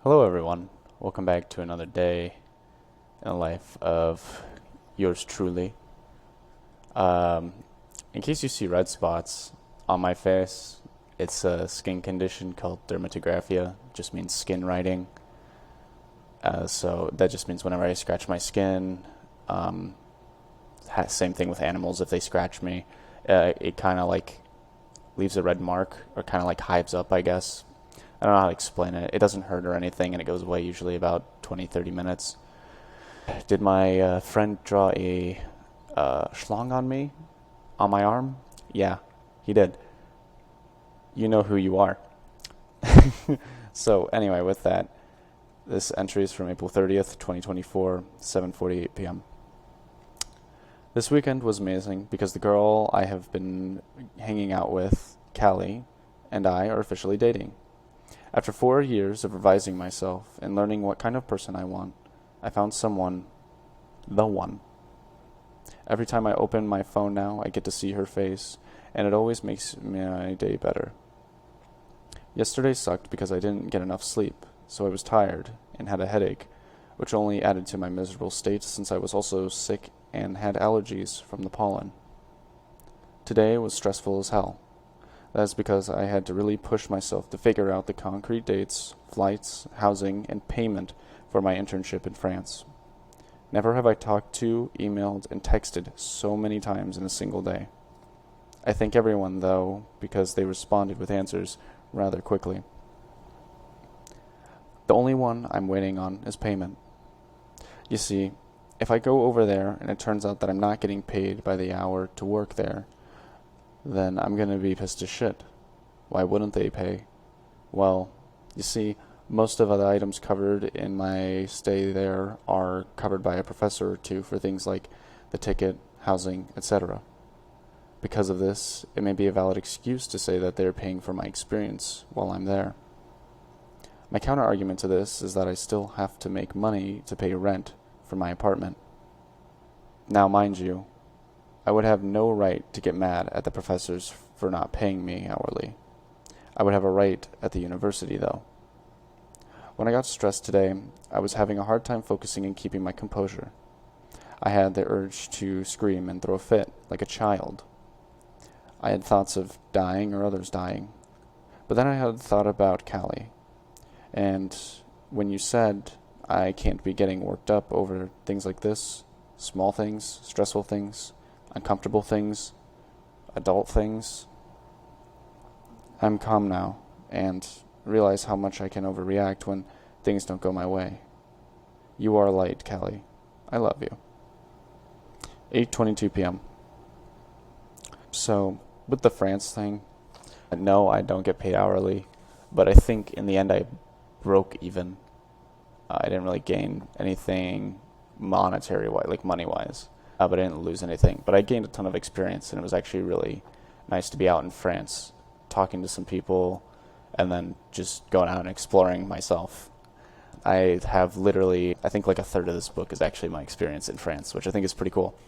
Hello, everyone. Welcome back to another day in the life of yours truly. Um, in case you see red spots on my face, it's a skin condition called dermatographia. It just means skin writing. So that just means whenever I scratch my skin, um, same thing with animals. If they scratch me, it kind of like leaves a red mark or kind of like hives up, I guess. I don't know how to explain it. It doesn't hurt or anything, and it goes away usually about 20, 30 minutes. Did my friend draw a schlong on me, on my arm? Yeah, he did. You know who you are. So, anyway, with that, this entry is from April 30th, 2024, 7:48 p.m. This weekend was amazing because the girl I have been hanging out with, Callie, and I are officially dating. After 4 years of revising myself and learning what kind of person I want, I found someone, the one. Every time I open my phone now, I get to see her face, and it always makes my day better. Yesterday sucked because I didn't get enough sleep, so I was tired and had a headache, which only added to my miserable state since I was also sick and had allergies from the pollen. Today was stressful as hell. That is because I had to really push myself to figure out the concrete dates, flights, housing, and payment for my internship in France. Never have I talked to, emailed, and texted so many times in a single day. I thank everyone, though, because they responded with answers rather quickly. The only one I'm waiting on is payment. You see, if I go over there and it turns out that I'm not getting paid by the hour to work there, then I'm going to be pissed as shit. Why wouldn't they pay? Well, you see, most of the items covered in my stay there are covered by a professor or two for things like the ticket, housing, etc. Because of this, it may be a valid excuse to say that they're paying for my experience while I'm there. My counter-argument to this is that I still have to make money to pay rent for my apartment. Now, mind you, I would have no right to get mad at the professors for not paying me hourly. I would have a right at the university, though. When I got stressed today, I was having a hard time focusing and keeping my composure. I had the urge to scream and throw a fit, like a child. I had thoughts of dying or others dying. But then I had thought about Callie. And when you said I can't be getting worked up over things like this, small things, stressful things, uncomfortable things, adult things, I'm calm now and realize how much I can overreact when things don't go my way. You are light, Callie. I love you. 8:22 p.m. So, with the France thing, no, I don't get paid hourly, but I think in the end I broke even. I didn't really gain anything monetary-wise, like money-wise. But I didn't lose anything. But I gained a ton of experience, and it was actually really nice to be out in France, talking to some people, and then just going out and exploring myself. I have literally, I think like a third of this book is actually my experience in France, which I think is pretty cool.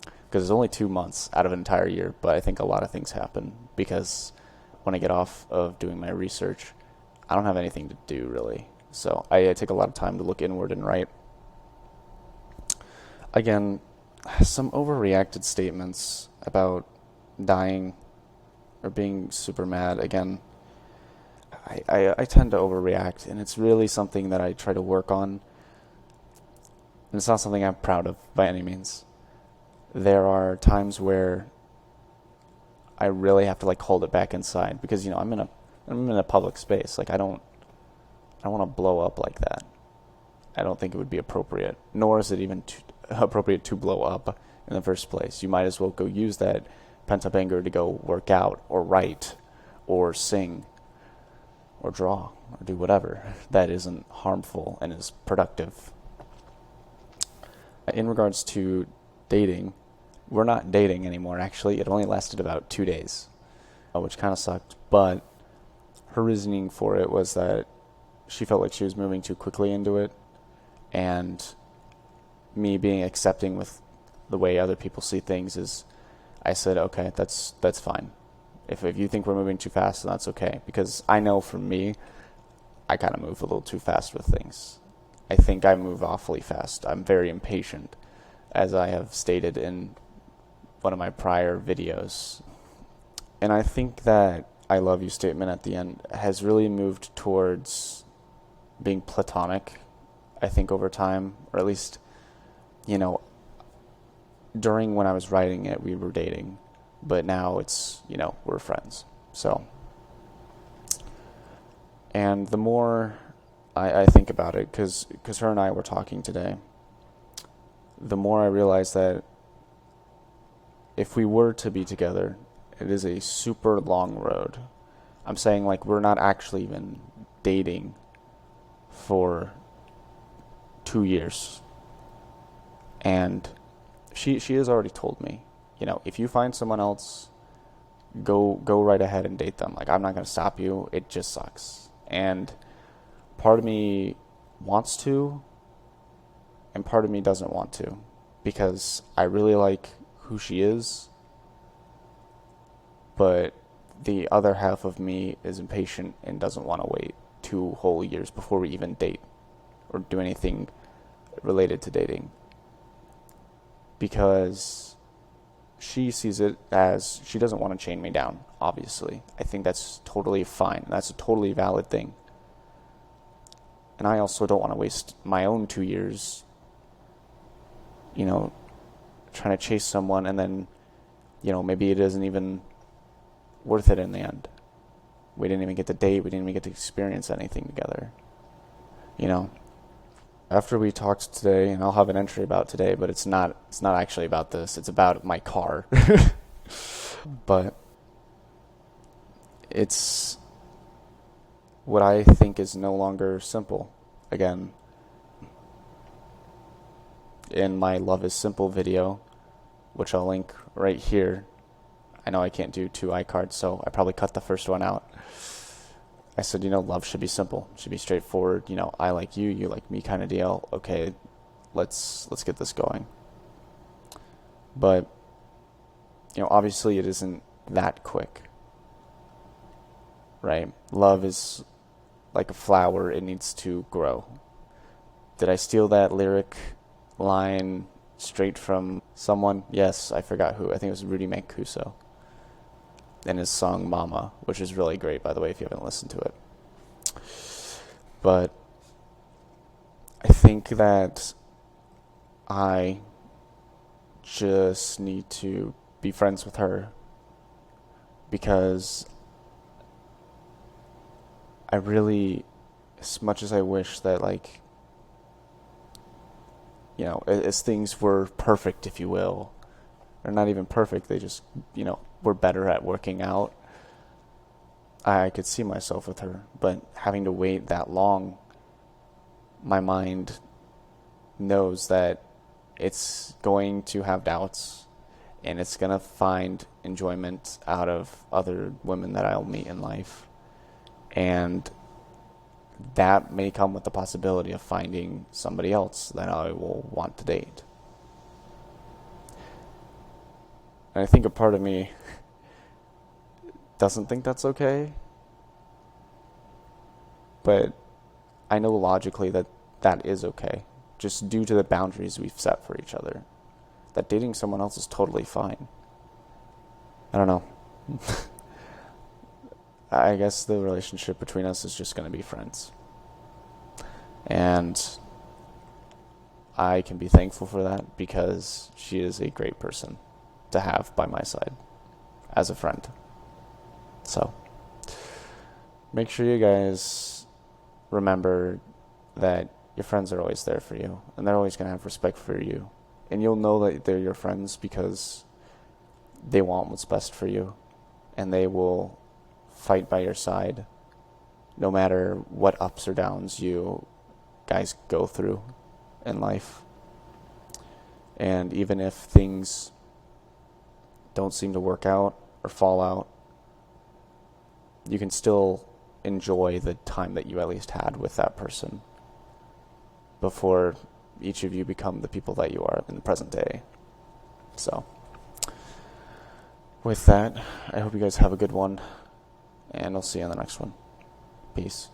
Because it's only 2 months out of an entire year, but I think a lot of things happen because when I get off of doing my research, I don't have anything to do, really. So I take a lot of time to look inward and write. Again, some overreacted statements about dying or being super mad. Again, I tend to overreact, and it's really something that I try to work on. And it's not something I'm proud of by any means. There are times where I really have to like hold it back inside because I'm in a public space. Like I don't want to blow up like that. I don't think it would be appropriate, nor is it even appropriate to blow up in the first place. You might as well go use that pent-up anger to go work out or write or sing or draw or do whatever that isn't harmful and is productive. In regards to dating, we're not dating anymore, actually. It only lasted about 2 days, which kind of sucked, but her reasoning for it was that she felt like she was moving too quickly into it, and me being accepting with the way other people see things is, I said, okay, that's fine. If you think we're moving too fast, then that's okay. Because I know for me, I kind of move a little too fast with things. I think I move awfully fast. I'm very impatient, as I have stated in one of my prior videos. And I think that I love you statement at the end has really moved towards being platonic, I think, over time, or at least, during when I was writing it, we were dating, but now it's, we're friends. So, and the more I think about it, because her and I were talking today, the more I realize that if we were to be together, it is a super long road. I'm saying, like, we're not actually even dating for 2 years. And she has already told me, if you find someone else, go right ahead and date them. Like, I'm not going to stop you. It just sucks. And part of me wants to, and part of me doesn't want to, because I really like who she is, but the other half of me is impatient and doesn't want to wait 2 whole years before we even date or do anything related to dating, because she sees it as she doesn't want to chain me down, obviously. I think that's totally fine. That's a totally valid thing. And I also don't want to waste my own 2 years, trying to chase someone, and then, maybe it isn't even worth it in the end. We didn't even get to date. We didn't even get to experience anything together. After we talked today, and I'll have an entry about today, but it's not actually about this. It's about my car. But it's what I think is no longer simple. Again, in my Love is Simple video, which I'll link right here. I know I can't do 2 iCards, so I probably cut the first one out. I said, love should be simple. It should be straightforward. I like you, you like me kind of deal. Okay, let's get this going. But, obviously it isn't that quick. Right? Love is like a flower. It needs to grow. Did I steal that lyric line straight from someone? Yes, I forgot who. I think it was Rudy Mancuso. And his song Mama, which is really great, by the way, if you haven't listened to it. But I think that I just need to be friends with her, because I really, as much as I wish that, like, as things were perfect, if you will, or not even perfect, they just, were better at working out, I could see myself with her. But having to wait that long, my mind knows that it's going to have doubts, and it's going to find enjoyment out of other women that I'll meet in life. And that may come with the possibility of finding somebody else that I will want to date. And I think a part of me doesn't think that's okay. But I know logically that that is okay, just due to the boundaries we've set for each other. That dating someone else is totally fine. I don't know. I guess the relationship between us is just going to be friends. And I can be thankful for that, because she is a great person to have by my side as a friend. So, make sure you guys remember that your friends are always there for you, and they're always going to have respect for you. And you'll know that they're your friends because they want what's best for you, and they will fight by your side no matter what ups or downs you guys go through in life. And even if things don't seem to work out or fall out, you can still enjoy the time that you at least had with that person before each of you become the people that you are in the present day. So, with that, I hope you guys have a good one, and I'll see you on the next one. Peace.